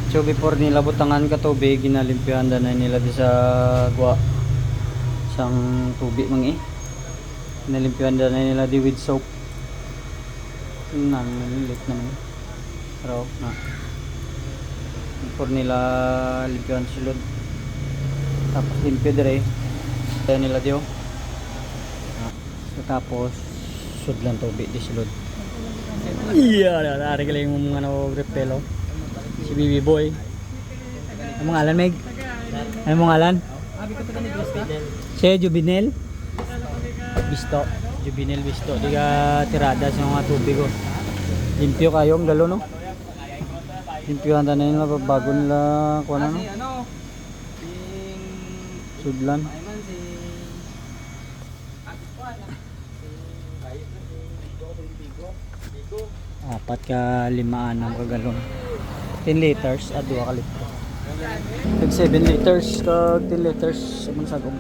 So before nila butangan ka tubig, ginalimpyahan na nila di sa gwa sang tubig mangi. Ginalimpyahan na nila di with soap. Nang nalilit naman. Pero na. Before nila limpyahan sulod. Tapos limpyo dire. Kaya nila dio. So tapos sudlan tubig di sulod. Iya, nari ka lang yung mga repelo. Si Bibi Boy. Ano ngalan, Meg? Ano mong ngalan? Siya, Juvenel Bisto. Juvenel Bisto. Di ka tirada sa mga tubig ko. Limpyo kayo, ang galo, no? Limpyo handa na nila bago nila kuha na, no? Sudlan. Apat ka limaan ng kagalon. 10 liters at 2 ka litro. Tag 7 liters kag 10 liters sa mansagong.